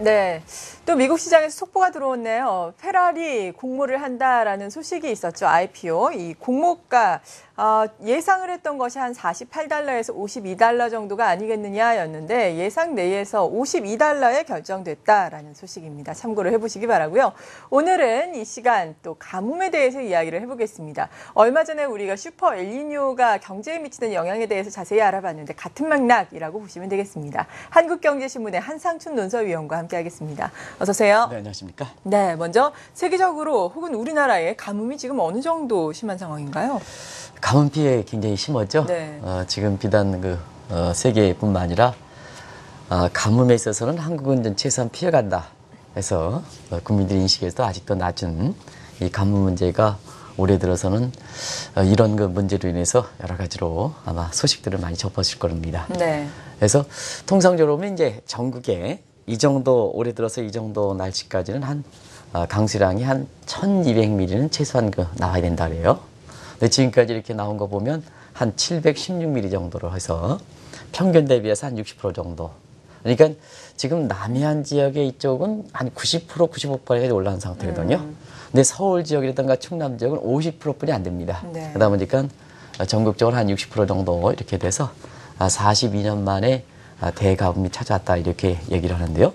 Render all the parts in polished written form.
네, 또 미국 시장에서 속보가 들어왔네요. 페라리 공모를 한다라는 소식이 있었죠. IPO. 이 공모가 예상을 했던 것이 한 48달러에서 52달러 정도가 아니겠느냐였는데 예상 내에서 52달러에 결정됐다라는 소식입니다. 참고를 해보시기 바라고요. 오늘은 이 시간 또 가뭄에 대해서 이야기를 해보겠습니다. 얼마 전에 우리가 슈퍼 엘니뇨가 경제에 미치는 영향에 대해서 자세히 알아봤는데 같은 맥락이라고 보시면 되겠습니다. 한국경제신문의 한상춘 논설위원과 함께하겠습니다. 어서 오세요. 네, 안녕하십니까? 네, 먼저 세계적으로 혹은 우리나라의 가뭄이 지금 어느 정도 심한 상황인가요? 가뭄 피해 굉장히 심하죠? 네. 지금 비단 세계뿐만 아니라 가뭄에 있어서는 한국은 좀 최소한 피해간다 해서 국민들 인식에서도 아직도 낮은 이 가뭄 문제가 올해 들어서는 이런 문제로 인해서 여러 가지로 아마 소식들을 많이 접하실 겁니다. 네. 그래서 통상적으로 보면 이제 전국에 이 정도 올해 들어서 이 정도 날씨까지는 강수량이 한 1200mm는 최소한 나와야 된다 그래요. 근데 지금까지 이렇게 나온 거 보면 한 716mm 정도로 해서 평균 대비해서 한 60% 정도. 그러니까 지금 남해안 지역의 이쪽은 한 90%, 95%까지 올라온 상태거든요. 근데 서울 지역이라든가 충남 지역은 50%뿐이 안 됩니다. 네. 그러다 보니까 전국적으로 한 60% 정도 이렇게 돼서 42년 만에 대가뭄이 찾아왔다 이렇게 얘기를 하는데요.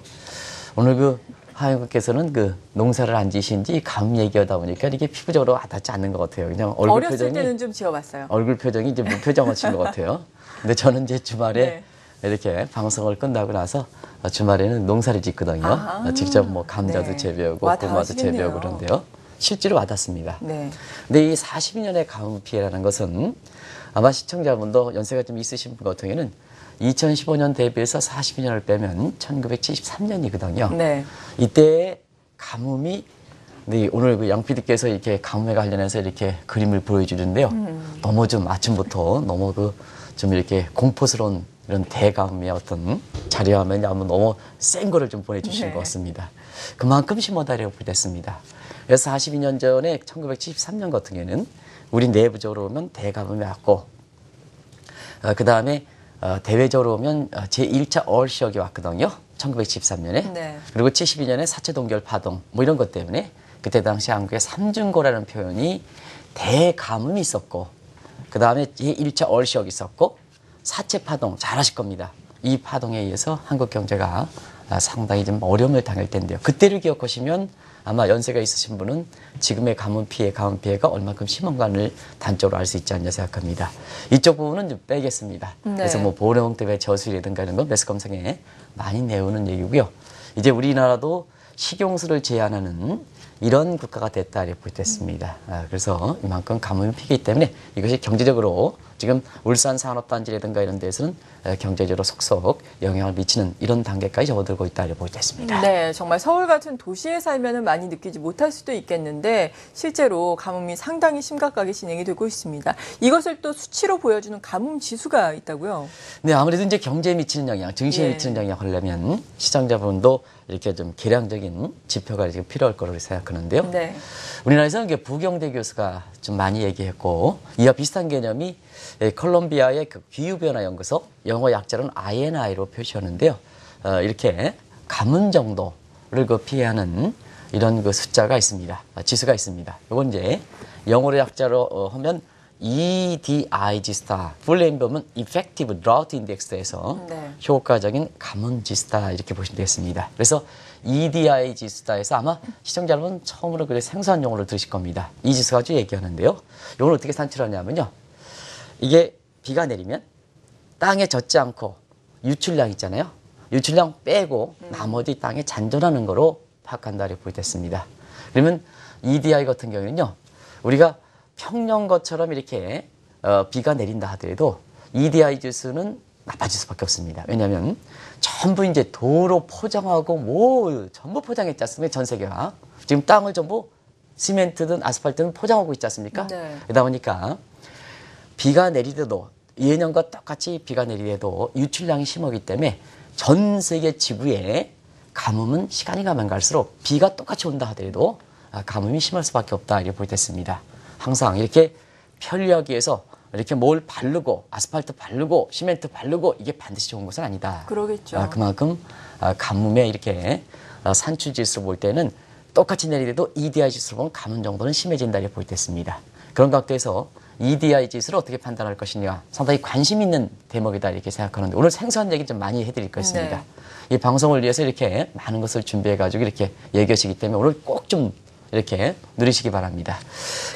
오늘 하영님께서는 농사를 안 지신 지 가뭄 얘기하다 보니까 이게 피부적으로 와닿지 않는 것 같아요. 그냥 얼굴 어렸을 표정이 때는 좀 지어봤어요. 얼굴 표정이 이제 무표정하신 것 같아요. 근데 저는 이제 주말에 네. 이렇게 방송을 끝나고 나서 주말에는 농사를 짓거든요. 직접 감자도 네. 재배하고 와, 고구마도 다르시겠네요. 재배하고 그런데요. 실제로 와닿습니다. 네. 근데 이 42년의 가뭄 피해라는 것은 아마 시청자분도 연세가 좀 있으신 분 같은 경우에는 2015년 대비해서 42년을 빼면 1973년이거든요. 네. 이때 가뭄이 오늘 양 PD께서 이렇게 가뭄에 관련해서 이렇게 그림을 보여주는데요. 너무 좀 아침부터 너무 좀 이렇게 공포스러운 이런 대가뭄의 어떤 자료화면이 너무 센 거를 좀 보내주신 네. 것 같습니다. 그만큼 심하다고 보겠습니다. 그래서 42년 전에 1973년 같은 경우에는 우리 내부적으로 보면 대가뭄이 왔고, 그 다음에 대외적으로 보면 제1차 얼시역이 왔거든요. 1973년에. 네. 그리고 72년에 사체 동결 파동 이런 것 때문에 그때 당시 한국의 삼중고라는 표현이 대가뭄이 있었고, 그 다음에 제1차 얼시역이 있었고, 사체 파동 잘 아실 겁니다. 이 파동에 의해서 한국 경제가 상당히 좀 어려움을 당할 텐데요. 그때를 기억하시면 아마 연세가 있으신 분은 지금의 가뭄 피해가 얼마큼 심한가를 단적으로 알 수 있지 않냐 생각합니다. 이쪽 부분은 좀 빼겠습니다. 네. 그래서 보령 때문에 저수지라든가 이런 건 매스컴상에 많이 내오는 얘기고요. 이제 우리나라도 식용수를 제한하는 이런 국가가 됐다 이렇게 됐습니다. 그래서 이만큼 가뭄이 피기 때문에 이것이 경제적으로 지금 울산 산업단지라든가 이런 데서는 경제적으로 속속 영향을 미치는 이런 단계까지 접어들고 있다 이렇게 됐습니다. 네, 정말 서울 같은 도시에 살면은 많이 느끼지 못할 수도 있겠는데 실제로 가뭄이 상당히 심각하게 진행이 되고 있습니다. 이것을 또 수치로 보여주는 가뭄 지수가 있다고요? 네, 아무래도 이제 경제에 미치는 영향, 증시에 예. 미치는 영향을 하려면 시청자분도 이렇게 좀 계량적인 지표가 지금 필요할 거라고 생각하는데요. 네. 우리나라에서는 부경대 교수가 좀 많이 얘기했고, 이와 비슷한 개념이 콜롬비아의 기후변화연구소, 영어 약자로는 INI로 표시하는데요. 이렇게 가뭄 정도를 피해하는 이런 숫자가 있습니다. 지수가 있습니다. 이건 이제 영어로 약자로 하면 EDIG 스타, 풀네임 보면 Effective Drought Index에서 네. 효과적인 가뭄 지수다 이렇게 보시면 되겠습니다. 그래서 EDI 지수다에서 아마 시청자 여러분 처음으로 생소한 용어를 들으실 겁니다. 이 지수가 아주 얘기하는데요. 이걸 어떻게 산출하냐면요. 이게 비가 내리면 땅에 젖지 않고 유출량 있잖아요. 유출량 빼고 나머지 땅에 잔존하는 거로 파악한다 이렇게 보겠습니다. 그러면 EDI 같은 경우는요. 우리가 평년거처럼 이렇게 비가 내린다 하더라도 EDI 지수는 나빠질 수밖에 없습니다. 왜냐하면 전부 이제 도로 포장하고 전부 포장했지 않습니까? 전 세계가. 지금 땅을 전부 시멘트든 아스팔트든 포장하고 있지 않습니까? 네. 그러다 보니까 비가 내리더라도 예년과 똑같이 비가 내리더라도 유출량이 심하기 때문에 전 세계 지구에 가뭄은 시간이 가면 갈수록 비가 똑같이 온다 하더라도 가뭄이 심할 수밖에 없다 이렇게 보겠습니다. 항상 이렇게 편리하기 위해서 이렇게 뭘 바르고 아스팔트 바르고 시멘트 바르고 이게 반드시 좋은 것은 아니다. 그러겠죠. 그만큼 가뭄에 이렇게 산출 지수로 볼 때는 똑같이 내리더라도 EDI 지수로 보면 가뭄 정도는 심해진다 이렇게 볼 때 있습니다. 그런 각도에서 EDI 지수를 어떻게 판단할 것이냐 상당히 관심 있는 대목이다 이렇게 생각하는데 오늘 생소한 얘기 좀 많이 해드릴 것입니다. 네. 이 방송을 위해서 이렇게 많은 것을 준비해가지고 이렇게 얘기하시기 때문에 오늘 꼭 좀 이렇게 누리시기 바랍니다.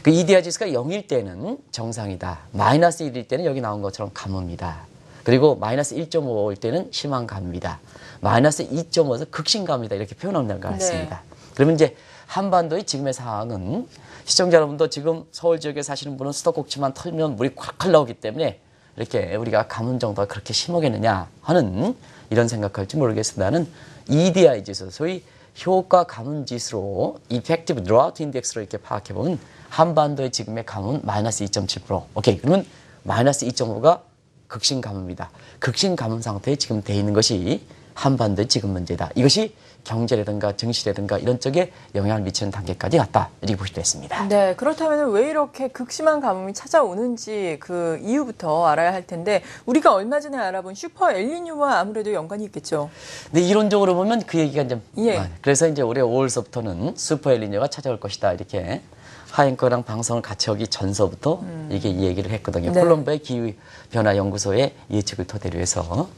그 EDI 지수가 0일 때는 정상이다. 마이너스 1일 때는 여기 나온 것처럼 가뭄이다. 그리고 마이너스 1.5일 때는 심한 가뭄이다. 마이너스 2.5에서 극심가뭄이다. 이렇게 표현하는 것 같습니다. 그러면 이제 한반도의 지금의 상황은 시청자 여러분도 지금 서울 지역에 사시는 분은 수도꼭지만 털면 물이 콸콸 나오기 때문에 이렇게 우리가 가뭄 정도가 그렇게 심하겠느냐 하는 이런 생각할지 모르겠습니다는 EDI 지수, 소위 효과 가뭄 지수로 Effective Drought Index로 이렇게 파악해 보면 한반도의 지금의 가뭄은 마이너스 2.7%. 오케이. 그러면 마이너스 2.5가 극심 가뭄이다. 극심 가뭄 상태에 지금 돼 있는 것이 한반도의 지금 문제다. 이것이 경제라든가 증시라든가 이런 쪽에 영향을 미치는 단계까지 갔다. 이렇게 보실 수 있습니다. 네, 그렇다면 왜 이렇게 극심한 가뭄이 찾아오는지 그 이유부터 알아야 할 텐데 우리가 얼마 전에 알아본 슈퍼 엘니뇨와 아무래도 연관이 있겠죠. 근데 이론적으로 보면 그 얘기가 좀 예. 그래서 이제 올해 5월서부터는 슈퍼 엘니뇨가 찾아올 것이다. 이렇게 하앵커랑 방송을 같이 하기 전서부터 이게 이 얘기를 했거든요. 네. 콜롬비아 기후변화연구소의 예측을 토대로 해서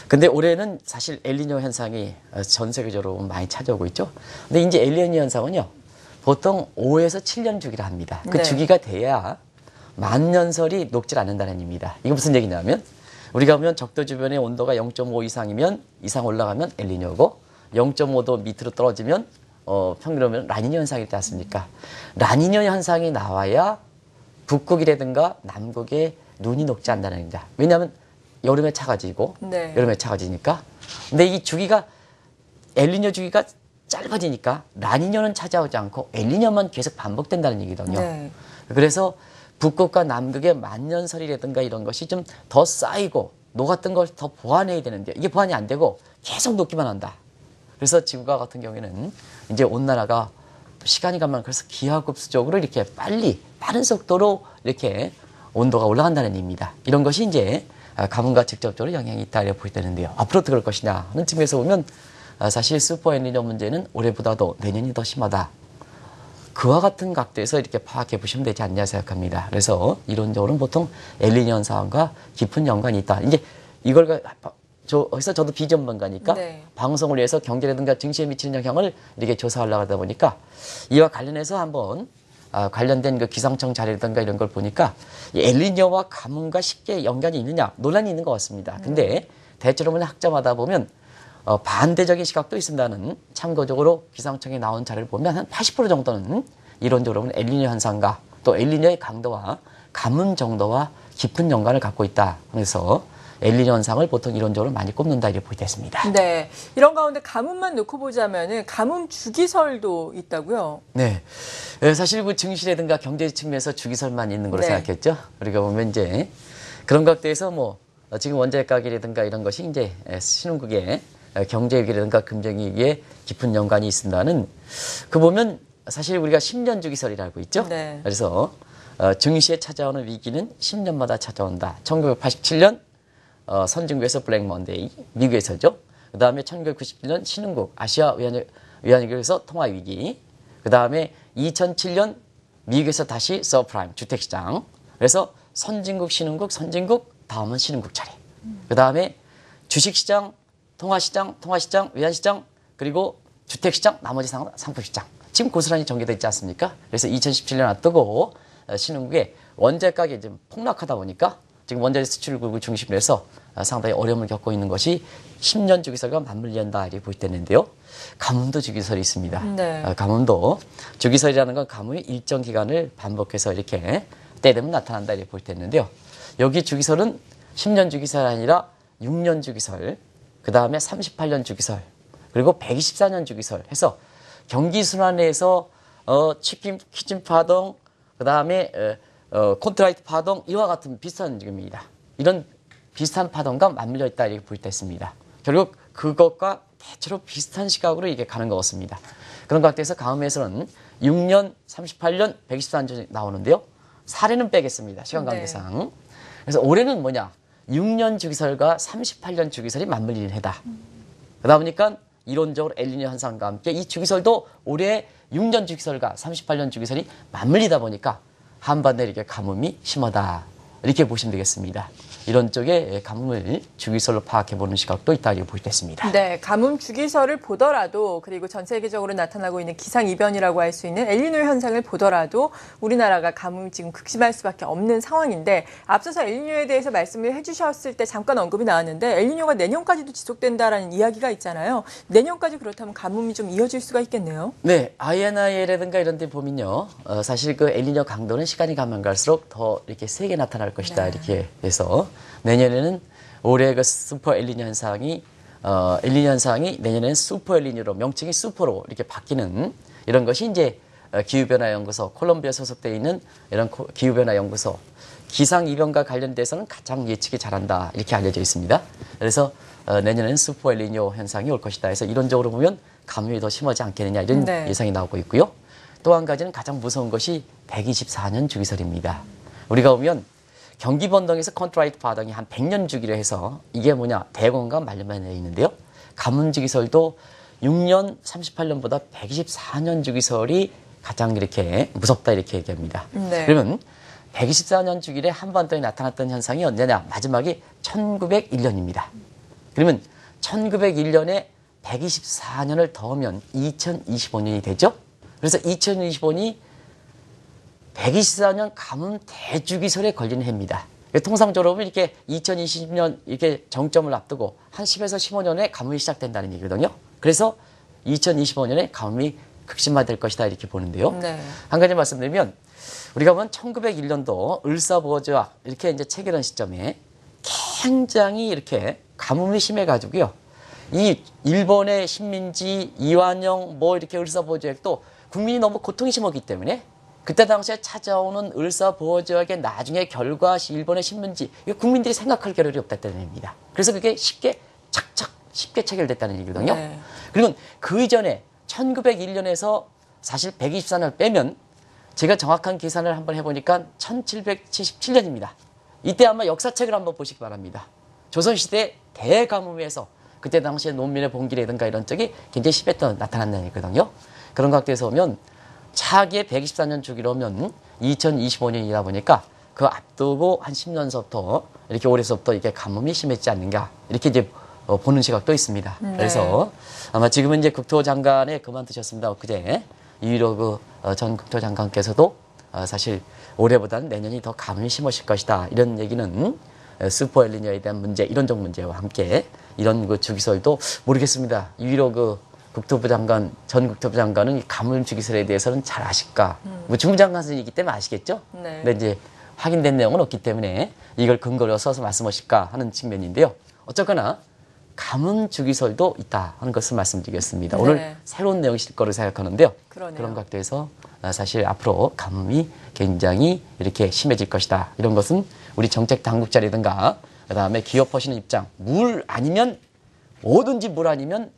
근데 올해는 사실 엘니뇨 현상이 전 세계적으로 많이 찾아오고 있죠. 근데 이제 엘니뇨 현상은요, 보통 5에서 7년 주기를 합니다. 그 네. 주기가 돼야 만년설이 녹질 않는다는 의미입니다. 이게 무슨 얘기냐면, 우리가 보면 적도 주변의 온도가 0.5 이상 올라가면 엘니뇨고, 0.5도 밑으로 떨어지면, 평균으로 라니뇨 현상이 있지 않습니까? 라니뇨 현상이 나와야 북극이라든가 남극에 눈이 녹지 않는다는 얘기입니다. 왜냐하면 여름에 차가지고 네. 여름에 차가지니까. 근데 이 주기가 엘니뇨 주기가 짧아지니까 라니뇨는 찾아오지 않고 엘니뇨만 계속 반복된다는 얘기거든요. 네. 그래서 북극과 남극의 만년설이라든가 이런 것이 좀 더 쌓이고 녹았던 걸 더 보완해야 되는데 이게 보완이 안 되고 계속 녹기만 한다. 그래서 지구가 같은 경우에는 이제 온난화가 시간이 가면 그래서 기하급수적으로 이렇게 빠른 속도로 이렇게 온도가 올라간다는 의미입니다. 이런 것이 이제 가뭄과 직접적으로 영향이 있다 이렇게 보이되는데요. 앞으로 어떻게 될 것이냐 하는 측면에서 보면 사실 슈퍼 엘니뇨 문제는 올해보다도 내년이 더 심하다. 그와 같은 각도에서 이렇게 파악해 보시면 되지 않냐 생각합니다. 그래서 이론적으로는 보통 엘니뇨 현상과 깊은 연관이 있다. 이제 이걸 여기서 저도 비전문가니까 네. 방송을 위해서 경제라든가 증시에 미치는 영향을 이렇게 조사하려고 하다 보니까 이와 관련해서 한번 관련된 그 기상청 자료라든가 이런 걸 보니까 이 엘니뇨와 가뭄과 쉽게 연관이 있느냐 논란이 있는 것 같습니다. 근데 대체로 보면 학자마다 보면 반대적인 시각도 있습니다는 참고적으로 기상청에 나온 자료를 보면 한 80% 정도는 이론적으로 보면 엘니뇨 현상과 또 엘니뇨의 강도와 가뭄 정도와 깊은 연관을 갖고 있다. 그래서 엘니뇨 현상을 보통 이론적으로 많이 꼽는다 이렇게 보겠습니다. 네. 이런 가운데 가뭄만 놓고 보자면은 가뭄 주기설도 있다고요? 네. 사실 그 증시라든가 경제 측면에서 주기설만 있는 걸로 네. 생각했죠. 우리가 보면 이제 그런 각도에서 뭐 지금 원자력 가격이라든가 이런 것이 이제 신흥국의 경제위기라든가 금융위기에 깊은 연관이 있습니다는 그 보면 사실 우리가 10년 주기설이라고 알고 있죠. 네. 그래서 증시에 찾아오는 위기는 10년마다 찾아온다. 1987년 선진국에서 블랙 먼데이, 미국에서죠. 그 다음에 1997년 신흥국, 아시아 외환위기에서 통화위기. 그 다음에 2007년 미국에서 다시 서프라임, 주택시장. 그래서 선진국, 신흥국, 선진국, 다음은 신흥국 차례. 그 다음에 주식시장, 통화시장, 외환시장, 그리고 주택시장, 나머지 상품시장. 지금 고스란히 전개되어 있지 않습니까? 그래서 2017년 앞두고 신흥국의 원자력 가격이 좀 폭락하다 보니까 지금 원자재 수출국을 중심으로 해서 상당히 어려움을 겪고 있는 것이 10년 주기설과 맞물린다 이렇게 보이되는데요. 가뭄도 주기설이 있습니다. 네. 가뭄도 주기설이라는 건 가뭄이 일정 기간을 반복해서 이렇게 때 되면 나타난다 이렇게 보이되는데요. 여기 주기설은 10년 주기설이 아니라 6년 주기설, 그 다음에 38년 주기설, 그리고 124년 주기설 해서 경기 순환에서 키진 파동, 그 다음에 콘트라이트 파동 이와 같은 비슷한 지금입니다. 이런 비슷한 파동과 맞물려 있다 이렇게 볼 때 있습니다. 결국 그것과 대체로 비슷한 시각으로 이게 가는 것 같습니다. 그런 각도에서 가뭄에서는 6년, 38년, 124년 나오는데요. 사례는 빼겠습니다. 시간 관계상. 그래서 올해는 뭐냐? 6년 주기설과 38년 주기설이 맞물리는 해다. 그러다 보니까 이론적으로 엘니뇨 현상과 함께 이 주기설도 올해 6년 주기설과 38년 주기설이 맞물리다 보니까 한반도에 이렇게 가뭄이 심하다. 이렇게 보시면 되겠습니다. 이런 쪽에 가뭄을 주기설로 파악해보는 시각도 있다 이렇게 보시겠습니다. 네, 가뭄 주기설을 보더라도 그리고 전 세계적으로 나타나고 있는 기상이변이라고 할 수 있는 엘니뇨 현상을 보더라도 우리나라가 가뭄이 지금 극심할 수밖에 없는 상황인데 앞서서 엘니뇨에 대해서 말씀을 해주셨을 때 잠깐 언급이 나왔는데 엘니뇨가 내년까지도 지속된다라는 이야기가 있잖아요. 내년까지 그렇다면 가뭄이 좀 이어질 수가 있겠네요. 네, INI라든가 이런 데 보면요. 사실 그 엘니뇨 강도는 시간이 가면 갈수록 더 이렇게 세게 나타날 것이다. 이렇게 해서 내년에는 올해 그 슈퍼 엘니뇨 현상이 엘니뇨 현상이 내년에는 슈퍼 엘니뇨로 명칭이 슈퍼로 이렇게 바뀌는 이런 것이 이제 기후변화연구소 콜롬비아 소속되어 있는 이런 기후변화연구소 기상이변과 관련돼서는 가장 예측이 잘한다 이렇게 알려져 있습니다. 그래서 내년에는 슈퍼 엘니뇨 현상이 올 것이다 해서 이론적으로 보면 가뭄이 더 심하지 않겠느냐 이런 예상이 나오고 있고요. 또 한 가지는 가장 무서운 것이 124년 주기설입니다. 우리가 보면 경기 번동에서 컨트라이트 바닥이 한 100년 주기로 해서 이게 뭐냐 대건과 말년만 되어 있는데요. 가뭄 주기설도 6년 38년보다 124년 주기설이 가장 이렇게 무섭다 이렇게 얘기합니다. 그러면 124년 주기에 한반도에 나타났던 현상이 언제냐 마지막이 1901년입니다. 그러면 1901년에 124년을 더하면 2025년이 되죠. 그래서 2025년이 124년 가뭄 대주기설에 걸리는 해입니다. 통상적으로 보면 이렇게 2020년 이렇게 정점을 앞두고 한 10에서 15년에 가뭄이 시작된다는 얘기거든요. 그래서 2025년에 가뭄이 극심화될 것이다 이렇게 보는데요. 한 가지 말씀드리면 우리가 보면 1901년도 을사보저학 이렇게 이제 체결한 시점에 굉장히 이렇게 가뭄이 심해가지고요. 이 일본의 식민지 이완용 뭐 이렇게 을사보저학도 국민이 너무 고통이 심하기 때문에 그때 당시에 찾아오는 을사보저학의 나중에 결과시 일본의 신문지 이거 국민들이 생각할 겨를이 없다는 얘기입니다. 그래서 그게 쉽게 체결됐다는 얘기거든요. 그리고 그 이전에 1901년에서 사실 124년을 빼면 제가 정확한 계산을 한번 해보니까 1777년입니다. 이때 아마 역사책을 한번 보시기 바랍니다. 조선시대 대가뭄에서 그때 당시에 농민의 봉기라든가 이런 쪽이 굉장히 심했던 나타난다는 얘기거든요. 그런 각도에서 보면 차기의 124년 주기로 오면 2025년이다 보니까 그 앞두고 한 10년서부터 이렇게 올해서부터 이게 가뭄이 심했지 않는가 이렇게 이제 보는 시각도 있습니다. 그래서 아마 지금은 이제 국토장관에 그만두셨습니다. 그제 이휘로 전 국토장관께서도 사실 올해보다는 내년이 더 가뭄이 심하실 것이다 이런 얘기는 슈퍼 엘니뇨에 대한 문제 이론적 문제와 함께 이런 그 주기설도 모르겠습니다. 이휘로 국토부 장관, 전 국토부 장관은 이 가뭄 주기설에 대해서는 잘 아실까? 뭐 주무장관이기 때문에 아시겠죠? 근데 이제 확인된 내용은 없기 때문에 이걸 근거로 써서 말씀하실까 하는 측면인데요. 어쨌거나 가뭄 주기설도 있다 하는 것을 말씀드리겠습니다. 오늘 새로운 내용이실 거로 생각하는데요. 그런 각도에서 사실 앞으로 가뭄이 굉장히 이렇게 심해질 것이다. 이런 것은 우리 정책 당국자라든가 그다음에 기업하시는 입장, 물 아니면 뭐든지 물 아니면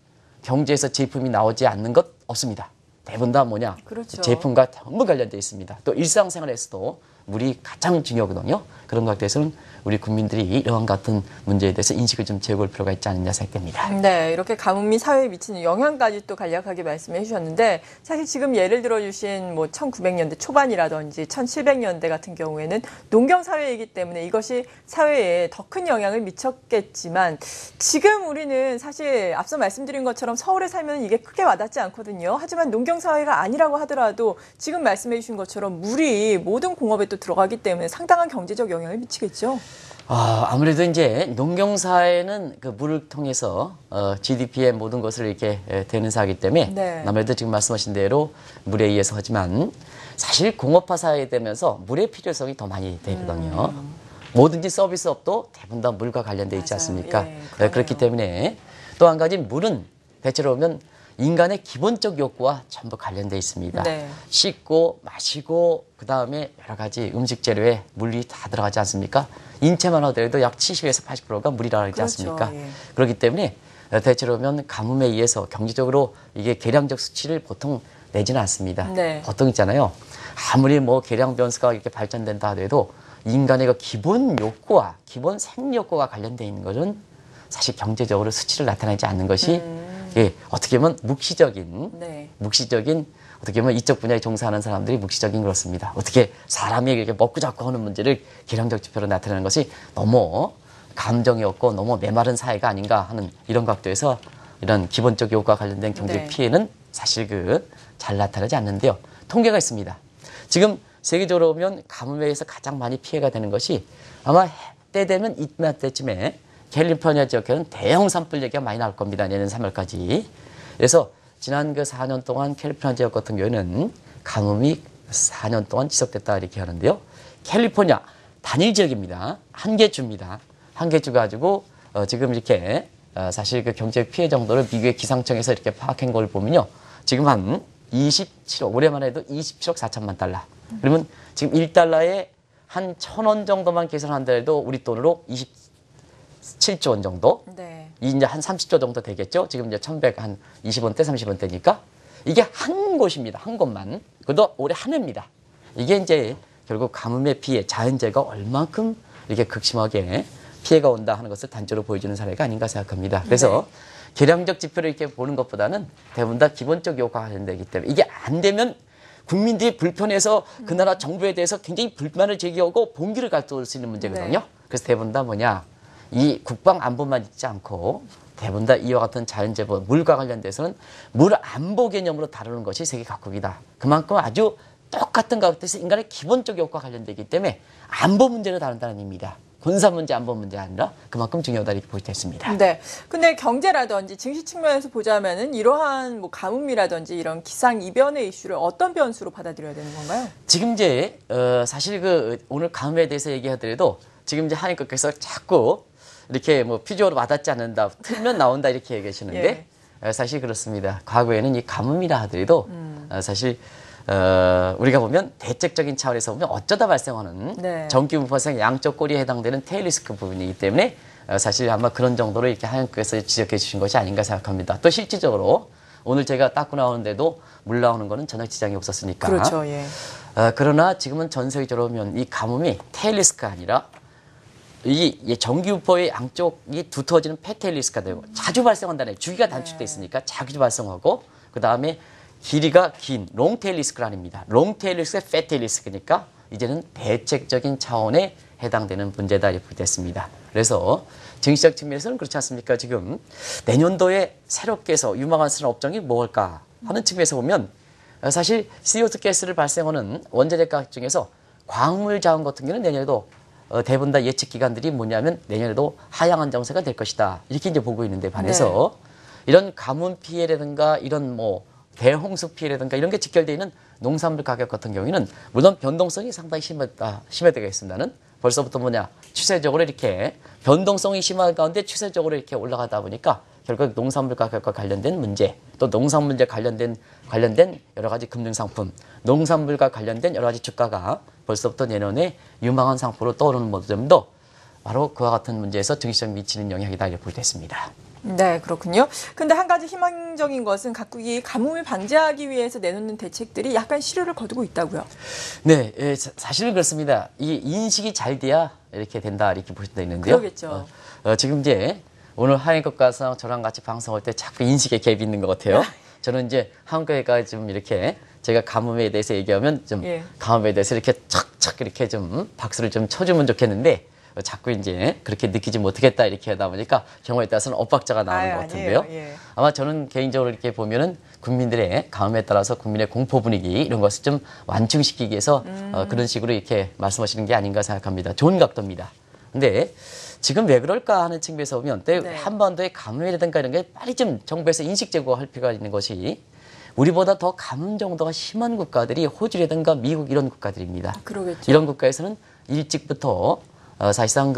경제에서 제품이 나오지 않는 것 없습니다. 대부분 다 뭐냐? 제품과 전부 관련되어 있습니다. 또 일상생활에서도 물이 가장 중요하거든요. 그런 각도에서는 우리 국민들이 이러한 같은 문제에 대해서 인식을 좀 제고할 필요가 있지 않느냐 생각됩니다. 네, 이렇게 가뭄이 사회에 미치는 영향까지 또 간략하게 말씀해 주셨는데 사실 지금 예를 들어 주신 뭐 1900년대 초반이라든지 1700년대 같은 경우에는 농경 사회이기 때문에 이것이 사회에 더 큰 영향을 미쳤겠지만 지금 우리는 사실 앞서 말씀드린 것처럼 서울에 살면 이게 크게 와닿지 않거든요. 하지만 농경 사회가 아니라고 하더라도 지금 말씀해 주신 것처럼 물이 모든 공업에 또 들어가기 때문에 상당한 경제적 영향을 미치겠죠. 아무래도 이제 농경사회는 그 물을 통해서 GDP의 모든 것을 이렇게 되는 사회이기 때문에 아무래도 지금 말씀하신 대로 물에 의해서 하지만 사실 공업화 사회가 되면서 물의 필요성이 더 많이 되거든요. 뭐든지 서비스업도 대부분 다 물과 관련되어 있지 않습니까? 그렇기 때문에 또 한 가지 물은 대체로 보면 인간의 기본적 욕구와 전부 관련되어 있습니다. 씻고 마시고 그다음에 여러 가지 음식 재료에 물이 다 들어가지 않습니까? 인체만 하더라도 약 70에서 80%가 물이라고 하지 않습니까? 그렇기 때문에 대체로 보면 가뭄에 의해서 경제적으로 이게 계량적 수치를 보통 내지는 않습니다. 네. 보통 있잖아요. 아무리 뭐 계량 변수가 이렇게 발전된다 하더라도 인간의 그 기본 욕구와 기본 생리욕구가 관련되어 있는 것은 사실 경제적으로 수치를 나타내지 않는 것이 예, 어떻게 보면 묵시적인 어떻게 보면 이쪽 분야에 종사하는 사람들이 묵시적인 그렇습니다. 어떻게 사람이 이렇게 먹고 잡고 하는 문제를 계량적 지표로 나타내는 것이 너무 감정이 없고 너무 메마른 사회가 아닌가 하는 이런 각도에서 이런 기본적 욕구와 관련된 경제 네. 피해는 사실 잘 나타나지 않는데요. 통계가 있습니다. 지금 세계적으로 보면 가뭄에 의해서 가장 많이 피해가 되는 것이 아마 때 되면 이맘때쯤에 캘리포니아 지역에는 대형 산불 얘기가 많이 나올 겁니다. 내년 3월까지. 그래서 지난 4년 동안 캘리포니아 지역 같은 경우에는 가뭄이 4년 동안 지속됐다 이렇게 하는데요. 캘리포니아 단일 지역입니다. 한 개 주입니다. 한 개 주 가지고 지금 이렇게 사실 그 경제 피해 정도를 미국의 기상청에서 이렇게 파악한 걸 보면요. 지금 한 27억, 올해만 해도 27억 4천만 달러. 그러면 지금 1달러에 한 1,000원 정도만 계산한다 해도 우리 돈으로 27조 원 정도. 네. 이제 한 30조 정도 되겠죠. 지금 이제 1,100, 한 20원대, 30원대니까. 이게 한 곳입니다. 한 곳만. 그것도 올해 한 해입니다. 이게 이제 결국 가뭄의 피해, 자연재해가 얼만큼 이렇게 극심하게 피해가 온다 하는 것을 단적으로 보여주는 사례가 아닌가 생각합니다. 그래서 계량적 지표를 이렇게 보는 것보다는 대부분 다 기본적 요구가 관련되기 때문에 이게 안 되면 국민들이 불편해서 그 나라 정부에 대해서 굉장히 불만을 제기하고 봉기를 갈도할 수 있는 문제거든요. 네. 그래서 대부분 다 뭐냐, 이 국방 안보만 있지 않고 대부분 다 이와 같은 자연재해, 물과 관련돼서는 물 안보 개념으로 다루는 것이 세계 각국이다. 그만큼 아주 똑같은 가운데서 인간의 기본적 요구와 관련되기 때문에 안보 문제로 다룬다는 의미입니다. 군사 문제, 안보 문제 아니라 그만큼 중요하다 이렇게 볼 수 있습니다. 네. 근데 경제라든지 증시 측면에서 보자면은 이러한 뭐 가뭄이라든지 이런 기상 이변의 이슈를 어떤 변수로 받아들여야 되는 건가요? 지금 이제 사실 오늘 가뭄에 대해서 얘기하더라도 지금 이제 하나님께서 자꾸 이렇게 뭐 필요로 와닿지 않는다, 틀면 나온다 이렇게 얘기하시는데 사실 그렇습니다. 과거에는 이 가뭄이라 하더라도 사실 우리가 보면 대책적인 차원에서 보면 어쩌다 발생하는 네. 전기분 발생 양쪽 꼬리에 해당되는 테일 리스크 부분이기 때문에 사실 아마 그런 정도로 이렇게 하나님께서 지적해 주신 것이 아닌가 생각합니다. 또 실질적으로 오늘 제가 닦고 나오는데도 물 나오는 거는 전혀 지장이 없었으니까. 그렇죠. 예. 그러나 지금은 전 세계적으로 보면 이 가뭄이 테일 리스크가 아니라 이 전기우포의 양쪽이 두터워지는 폐테일 리스크가 되고 자주 발생한다네. 주기가 단축돼 있으니까 자주 발생하고 그 다음에 길이가 긴 롱테일 리스크가 아닙니다. 롱테일 리스크가 패테일 리스크니까 이제는 대책적인 차원에 해당되는 문제다 이렇게 됐습니다. 그래서 증시적 측면에서는 그렇지 않습니까? 지금 내년도에 새롭게 해서 유망한 산업종이 뭘까 하는 측면에서 보면 사실 CO2 가스를 발생하는 원자재 가격 중에서 광물 자원 같은 경우는 내년에도 대부분 다 예측 기관들이 뭐냐면 내년에도 하향 안정세가 될 것이다. 이렇게 이제 보고 있는데 반해서 이런 가뭄 피해라든가 이런 뭐 대홍수 피해라든가 이런 게 직결되어 있는 농산물 가격 같은 경우에는 물론 변동성이 상당히 심해되겠습니다는 벌써부터 뭐냐 추세적으로 이렇게 변동성이 심한 가운데 추세적으로 이렇게 올라가다 보니까 결국 농산물 가격과 관련된 문제 또 농산물에 관련된 여러 가지 금융상품 농산물과 관련된 여러 가지 주가가 벌써부터 내년에 유망한 상품으로 떠오르는 모습도 바로 그와 같은 문제에서 증시에 미치는 영향이다 이렇게 볼 수 있습니다. 네, 그렇군요. 근데 한 가지 희망적인 것은 각국이 가뭄을 방지하기 위해서 내놓는 대책들이 약간 실효를 거두고 있다고요. 네, 사실은 그렇습니다. 이 인식이 잘 돼야 이렇게 된다 이렇게 보실 수 있는데요. 그러겠죠. 지금 이제 오늘 한인국가에서 저랑 같이 방송할 때 자꾸 인식에 갭이 있는 것 같아요. 저는 이제 한국에가 좀 이렇게 제가 가뭄에 대해서 얘기하면 좀 가뭄에 대해서 이렇게 척척 이렇게 좀 박수를 좀 쳐주면 좋겠는데 자꾸 이제 그렇게 느끼지 못하겠다 이렇게 하다 보니까 경우에 따라서는 엇박자가 나오는 것 같은데요. 아마 저는 개인적으로 이렇게 보면은 국민들의 가뭄에 따라서 국민의 공포 분위기 이런 것을 좀 완충시키기 위해서 그런 식으로 이렇게 말씀하시는 게 아닌가 생각합니다. 좋은 각도입니다. 근데 지금 왜 그럴까 하는 측면에서 보면 한반도의 가뭄이라든가 이런 게 빨리 좀 정부에서 인식 제고할 필요가 있는 것이 우리보다 더 가뭄 정도가 심한 국가들이 호주라든가 미국 이런 국가들입니다. 그러겠죠. 이런 국가에서는 일찍부터 사실상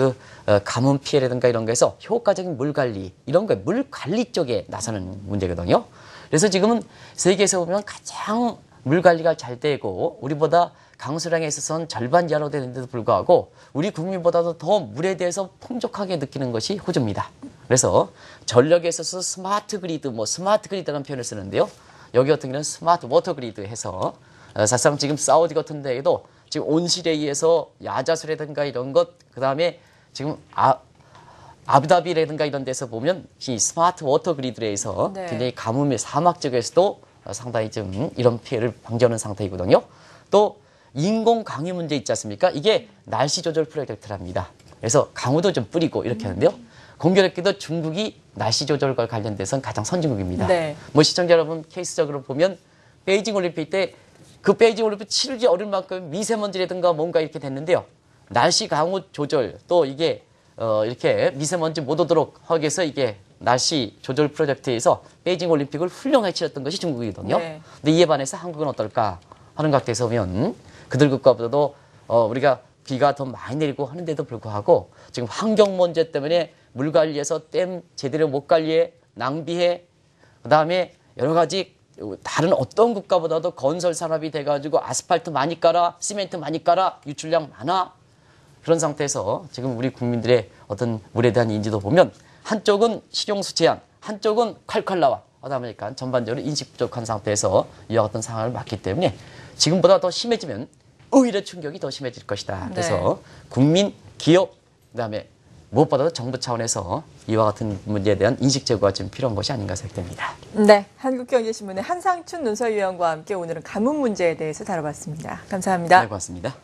가뭄 피해라든가 이런 거에서 효과적인 물 관리 이런 거에 물 관리 쪽에 나서는 문제거든요. 그래서 지금은 세계에서 보면 가장 물 관리가 잘 되고 우리보다 강수량에 있어서는 절반 이하로 되는데도 불구하고 우리 국민보다도 더 물에 대해서 풍족하게 느끼는 것이 호주입니다. 그래서 전력에 있어서 스마트 그리드, 스마트 그리드라는 표현을 쓰는데요. 여기 같은 경우는 스마트 워터 그리드 해서 사실상 지금 사우디 같은 데에도 지금 온실에 의해서 야자수라든가 이런 것, 그 다음에 지금 아부다비라든가 이런 데서 보면 이 스마트 워터 그리드에 의해서 네. 굉장히 가뭄의 사막 지역에서도 상당히 좀 이런 피해를 방지하는 상태이거든요. 또 인공 강유 문제 있지 않습니까? 이게 날씨 조절 프로젝트랍니다. 그래서 강우도 좀 뿌리고 이렇게 하는데요. 공교롭게도 중국이 날씨 조절과 관련돼서는 가장 선진국입니다. 네. 뭐 시청자 여러분 케이스적으로 보면 베이징 올림픽 때 그 베이징 올림픽 치르기 어려울 만큼 미세먼지라든가 뭔가 이렇게 됐는데요. 날씨 강우 조절 또 이게 이렇게 미세먼지 못 오도록 하기 위해서 이게 날씨 조절 프로젝트에서 베이징 올림픽을 훌륭하게 치렀던 것이 중국이거든요. 네. 근데 이에 반해서 한국은 어떨까 하는 각도에서 보면 그들 국가보다도 우리가 비가 더 많이 내리고 하는데도 불구하고 지금 환경 문제 때문에 물 관리해서 댐 제대로 못 관리해 낭비해 그다음에 여러 가지 다른 어떤 국가보다도 건설 산업이 돼가지고 아스팔트 많이 깔아 시멘트 많이 깔아 유출량 많아 그런 상태에서 지금 우리 국민들의 어떤 물에 대한 인지도 보면 한쪽은 식용수 제한 한쪽은 콸콸 나와 하다 보니까 전반적으로 인식 부족한 상태에서 이와 같은 상황을 맞기 때문에 지금보다 더 심해지면 오히려 충격이 더 심해질 것이다. 그래서 국민, 기업, 그다음에 무엇보다도 정부 차원에서 이와 같은 문제에 대한 인식 제고가 좀 필요한 것이 아닌가 생각됩니다. 네, 한국경제신문의 한상춘 논설위원과 함께 오늘은 가뭄 문제에 대해서 다뤄봤습니다. 감사합니다. 네, 고맙습니다.